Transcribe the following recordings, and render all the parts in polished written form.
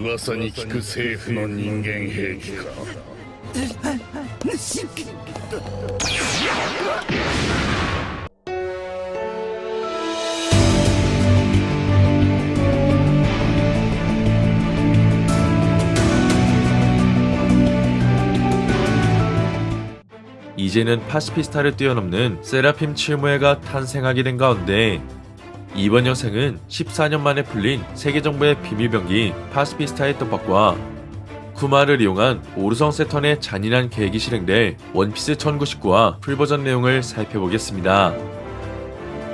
噂に聞く政府の人間兵器か。이제는 파시피스타를 뛰어넘는 세라핌 칠무회가 탄생하게 된 가운데 이번 영상은 14년 만에 풀린 세계정부의 비밀병기 파시피스타의 떡밥과 쿠마를 이용한 오르성 세턴의 잔인한 계획이 실행될 원피스 1099와 풀버전 내용을 살펴보겠습니다.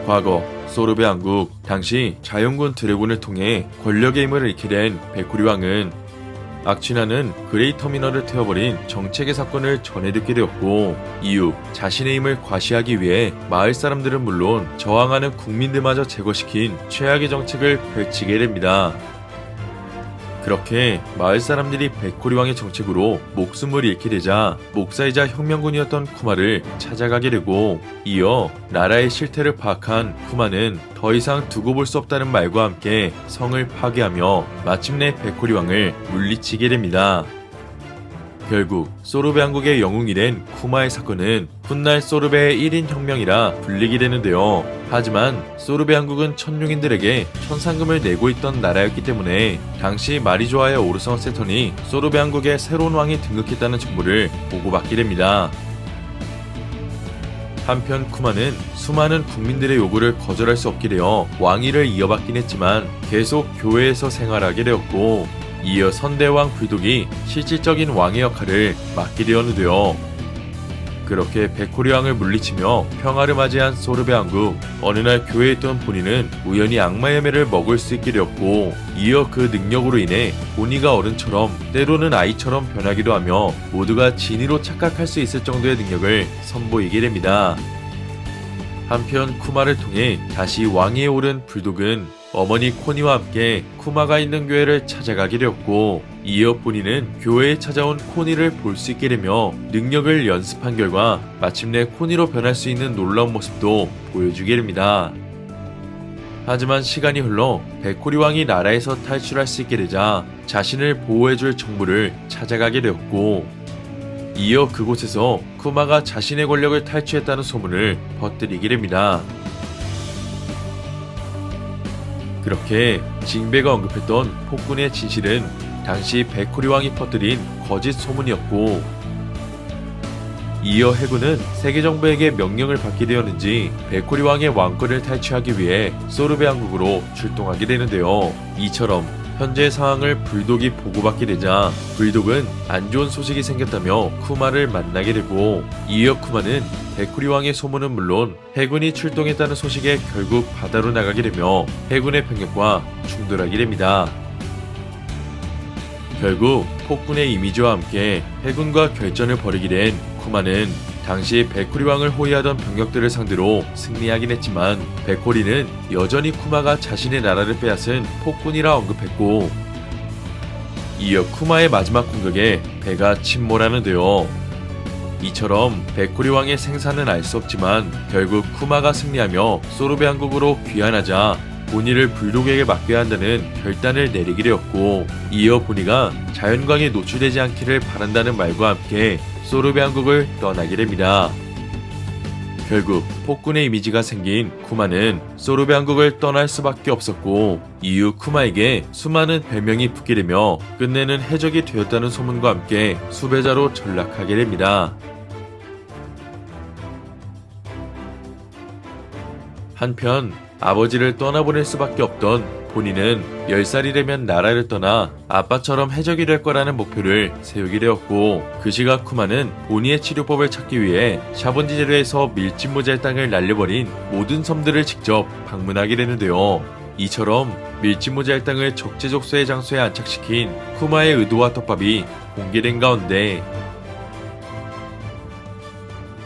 과거 소르베 왕국 당시 자연군 드래곤을 통해 권력의 힘을 잃게 된 베쿠리 왕은 악취나는 그레이 터미널을 태워버린 정책의 사건을 전해 듣게 되었고, 이후 자신의 힘을 과시하기 위해 마을 사람들은 물론 저항하는 국민들마저 제거시킨 최악의 정책을 펼치게 됩니다. 그렇게 마을 사람들이 베코리 왕의 정책으로 목숨을 잃게 되자 목사이자 혁명군이었던 쿠마를 찾아가게 되고, 이어 나라의 실태를 파악한 쿠마는 더 이상 두고 볼 수 없다는 말과 함께 성을 파괴하며 마침내 베코리 왕을 물리치게 됩니다. 결국 소르베 왕국의 영웅이 된 쿠마의 사건은 훗날 소르베의 1인 혁명이라 불리게 되는데요. 하지만 소르베 왕국은 천룡인들에게 천상금을 내고 있던 나라였기 때문에 당시 마리조아의 오르성 세턴이 소르베 왕국의 새로운 왕이 등극했다는 정보를 보고받게 됩니다. 한편 쿠마는 수많은 국민들의 요구를 거절할 수 없게 되어 왕위를 이어받긴 했지만 계속 교회에서 생활하게 되었고, 이어 선대왕 불독이 실질적인 왕의 역할을 맡게 되었는데요. 그렇게 베코리 왕을 물리치며 평화를 맞이한 소르베 왕국. 어느 날 교회에 있던 보니는 우연히 악마의 매를 먹을 수 있게 되었고, 이어 그 능력으로 인해 보니가 어른처럼 때로는 아이처럼 변하기도 하며 모두가 진이로 착각할 수 있을 정도의 능력을 선보이게 됩니다. 한편 쿠마를 통해 다시 왕위에 오른 불독은 어머니 코니와 함께 쿠마가 있는 교회를 찾아가게 되었고, 이어 보니는 교회에 찾아온 코니를 볼 수 있게 되며 능력을 연습한 결과 마침내 코니로 변할 수 있는 놀라운 모습도 보여주게 됩니다. 하지만 시간이 흘러 베코리 왕이 나라에서 탈출할 수 있게 되자 자신을 보호해줄 정부를 찾아가게 되었고, 이어 그곳에서 쿠마가 자신의 권력을 탈취했다는 소문을 퍼뜨리게 됩니다. 그렇게 징베가 언급했던 폭군의 진실은 당시 베코리 왕이 퍼뜨린 거짓 소문이었고, 이어 해군은 세계정부에게 명령을 받게 되었는지 베코리 왕의 왕권을 탈취하기 위해 소르베 왕국으로 출동하게 되는데요. 이처럼 현재의 상황을 불독이 보고받게 되자 불독은 안 좋은 소식이 생겼다며 쿠마를 만나게 되고, 이어 쿠마는 베코리 왕의 소문은 물론 해군이 출동했다는 소식에 결국 바다로 나가게 되며 해군의 병력과 충돌하게 됩니다. 결국 폭군의 이미지와 함께 해군과 결전을 벌이게 된 쿠마는 당시 베코리 왕을 호위하던 병력들을 상대로 승리하긴 했지만 베코리는 여전히 쿠마가 자신의 나라를 빼앗은 폭군이라 언급했고, 이어 쿠마의 마지막 공격에 배가 침몰하는데요. 이처럼 베코리 왕의 생사는 알 수 없지만 결국 쿠마가 승리하며 소르베 왕국으로 귀환하자 보니를 불독에게 맡겨야 한다는 결단을 내리게 되었고, 이어 보니가 자연광에 노출되지 않기를 바란다는 말과 함께 소르베 왕국을 떠나게 됩니다. 결국 폭군의 이미지가 생긴 쿠마는 소르베 왕국을 떠날 수밖에 없었고, 이후 쿠마에게 수많은 별명이 붙게 되며 끝내는 해적이 되었다는 소문과 함께 수배자로 전락하게 됩니다. 한편 아버지를 떠나보낼 수밖에 없던 보니는 10살이 되면 나라를 떠나 아빠처럼 해적이 될 거라는 목표를 세우게 되었고, 그 시각 쿠마는 보니의 치료법을 찾기 위해 샤본지제르에서 밀짚모자의 땅을 날려버린 모든 섬들을 직접 방문하게 되는데요. 이처럼 밀짚모자의 땅을 적재적소의 장소에 안착시킨 쿠마의 의도와 떡밥이 공개된 가운데,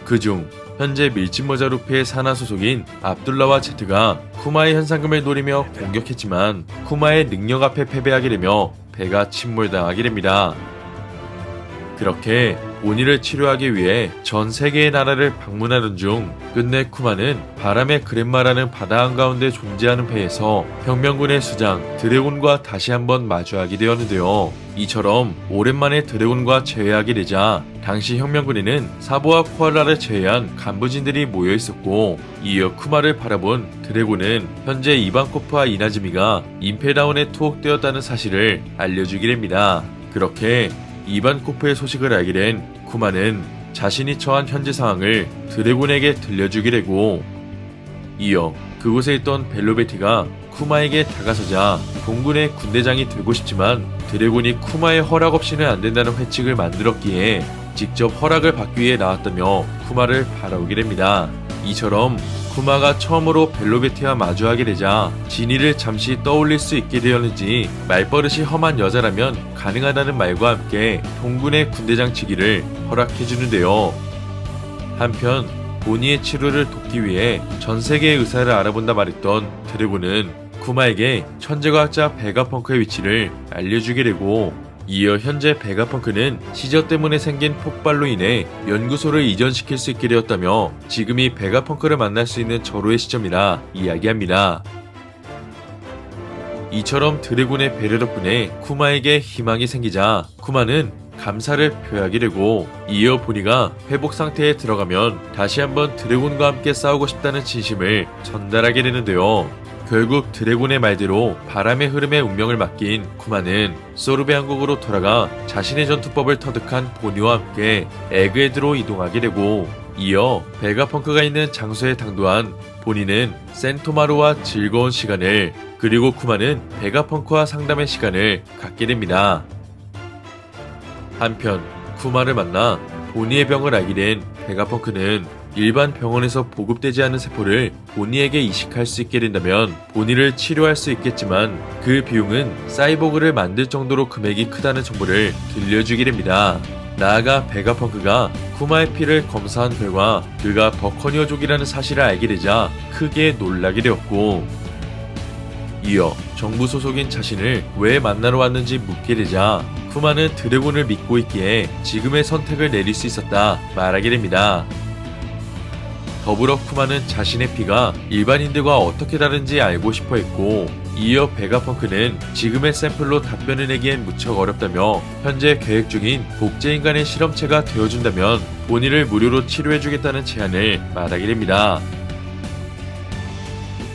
그중 현재 밀짚모자 루페의 산하 소속인 압둘라와 제트가 쿠마의 현상금을 노리며 공격했지만 쿠마의 능력 앞에 패배하게 되며 배가 침몰당하게 됩니다. 그렇게 본인을 치료하기 위해 전 세계의 나라를 방문하는 중 끝내 쿠마는 바람의 그랜마라는 바다 한가운데 존재하는 배에서 혁명군의 수장 드래곤과 다시 한번 마주하게 되었는데요. 이처럼 오랜만에 드래곤과 재회하게 되자 당시 혁명군에는 사보와 코알라를 제외한 간부진들이 모여 있었고, 이어 쿠마를 바라본 드래곤은 현재 이반코프와 이나즈미가 임페다운에 투옥되었다는 사실을 알려주게 됩니다. 그렇게 이반코프의 소식을 알게 된 쿠마는 자신이 처한 현재 상황을 드래곤에게 들려주게 되고, 이어 그곳에 있던 벨로베티가 쿠마에게 다가서자 동군의 군대장이 되고 싶지만 드래곤이 쿠마의 허락 없이는 안 된다는 회칙을 만들었기에 직접 허락을 받기 위해 나왔다며 쿠마를 바라오게 됩니다. 이처럼 쿠마가 처음으로 벨로베티와 마주하게 되자 진이를 잠시 떠올릴 수 있게 되었는지 말버릇이 험한 여자라면 가능하다는 말과 함께 동군의 군대장 직위를 허락해주는데요. 한편 보니의 치료를 돕기 위해 전 세계의 의사를 알아본다 말했던 드래곤은 쿠마에게 천재과학자 베가펑크의 위치를 알려주게 되고, 이어 현재 베가펑크는 시저 때문에 생긴 폭발로 인해 연구소를 이전시킬 수 있게 되었다며 지금이 베가펑크를 만날 수 있는 절호의 시점이라 이야기합니다. 이처럼 드래곤의 배려 덕분에 쿠마에게 희망이 생기자 쿠마는 감사를 표하게 되고, 이어 보니가 회복 상태에 들어가면 다시 한번 드래곤과 함께 싸우고 싶다는 진심을 전달하게 되는데요. 결국 드래곤의 말대로 바람의 흐름에 운명을 맡긴 쿠마는 소르베 왕국으로 돌아가 자신의 전투법을 터득한 보니와 함께 에그헤드로 이동하게 되고, 이어 베가펑크가 있는 장소에 당도한 보니는 센토마루와 즐거운 시간을, 그리고 쿠마는 베가펑크와 상담의 시간을 갖게 됩니다. 한편 쿠마를 만나 보니의 병을 알게 된 베가펑크는 일반 병원에서 보급되지 않은 세포를 보니에게 이식할 수 있게 된다면 보니를 치료할 수 있겠지만 그 비용은 사이보그를 만들 정도로 금액이 크다는 정보를 들려주게 됩니다. 나아가 베가펑크가 쿠마의 피를 검사한 결과 그가 버커니어족이라는 사실을 알게 되자 크게 놀라게 되었고, 이어 정부 소속인 자신을 왜 만나러 왔는지 묻게 되자 쿠마는 드래곤을 믿고 있기에 지금의 선택을 내릴 수 있었다 말하게 됩니다. 더불어 쿠마는 자신의 피가 일반인들과 어떻게 다른지 알고 싶어 했고, 이어 베가펑크는 지금의 샘플로 답변을 내기엔 무척 어렵다며 현재 계획 중인 복제인간의 실험체가 되어준다면 본인을 무료로 치료해주겠다는 제안을 말하게 됩니다.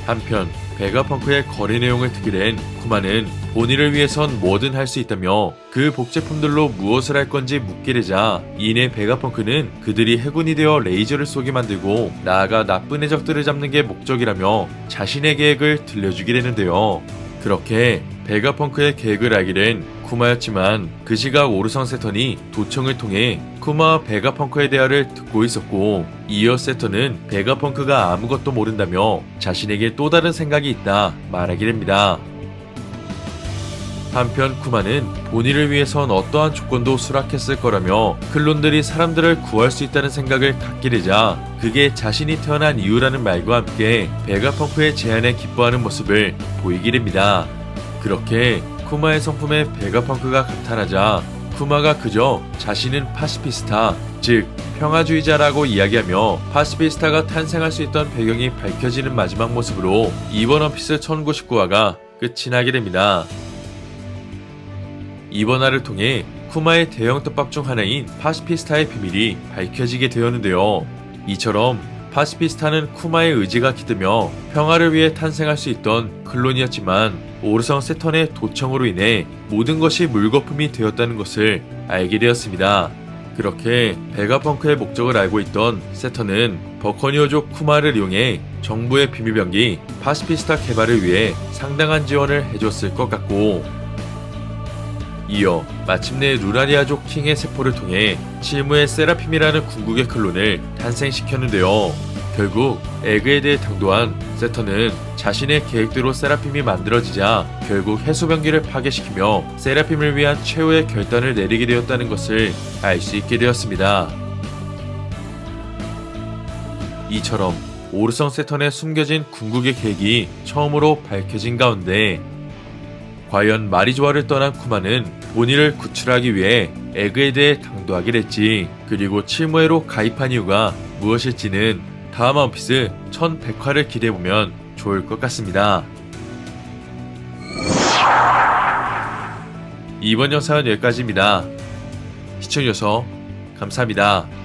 한편 베가펑크의 거래 내용을 듣게 된 쿠마는 본인을 위해선 뭐든 할 수 있다며 그 복제품들로 무엇을 할 건지 묻게 되자 이내 베가펑크는 그들이 해군이 되어 레이저를 쏘게 만들고 나아가 나쁜 해적들을 잡는 게 목적이라며 자신의 계획을 들려주게 되는데요. 그렇게 베가펑크의 계획을 알게 된 쿠마였지만 그 시각 오르성 세턴이 도청을 통해 쿠마와 베가펑크의 대화를 듣고 있었고, 이어 세턴은 베가펑크가 아무것도 모른다며 자신에게 또 다른 생각이 있다 말하게 됩니다. 한편 쿠마는 본인을 위해선 어떠한 조건도 수락했을 거라며 클론들이 사람들을 구할 수 있다는 생각을 갖게 되자 그게 자신이 태어난 이유라는 말과 함께 베가펑크의 제안에 기뻐하는 모습을 보이게 됩니다. 그렇게 쿠마의 성품에 베가펑크가 감탄하자 쿠마가 그저 자신은 파시피스타, 즉 평화주의자라고 이야기하며 파시피스타가 탄생할 수 있던 배경이 밝혀지는 마지막 모습으로 이번 원피스 1099화가 끝이 나게 됩니다. 이번 화를 통해 쿠마의 대형 떡밥 중 하나인 파시피스타의 비밀이 밝혀지게 되었는데요. 이처럼 파시피스타는 쿠마의 의지가 깃들며 평화를 위해 탄생할 수 있던 클론이었지만 오르성 세턴의 도청으로 인해 모든 것이 물거품이 되었다는 것을 알게 되었습니다. 그렇게 베가펑크의 목적을 알고 있던 세턴은 버커니어족 쿠마를 이용해 정부의 비밀병기 파시피스타 개발을 위해 상당한 지원을 해줬을 것 같고, 이어 마침내 루나리아족 킹의 세포를 통해 실무의 세라핌이라는 궁극의 클론을 탄생시켰는데요. 결국 에그헤드에 당도한 세턴은 자신의 계획대로 세라핌이 만들어지자 결국 해수병기를 파괴시키며 세라핌을 위한 최후의 결단을 내리게 되었다는 것을 알 수 있게 되었습니다. 이처럼 오르성 세턴의 숨겨진 궁극의 계획이 처음으로 밝혀진 가운데 과연 마리조아를 떠난 쿠마는 본의를 구출하기 위해 에그에 대해 당도하게 됐지. 그리고 칠무회로 가입한 이유가 무엇일지는 다음 원피스 1100화를 기대해보면 좋을 것 같습니다. 이번 영상은 여기까지입니다. 시청해주셔서 감사합니다.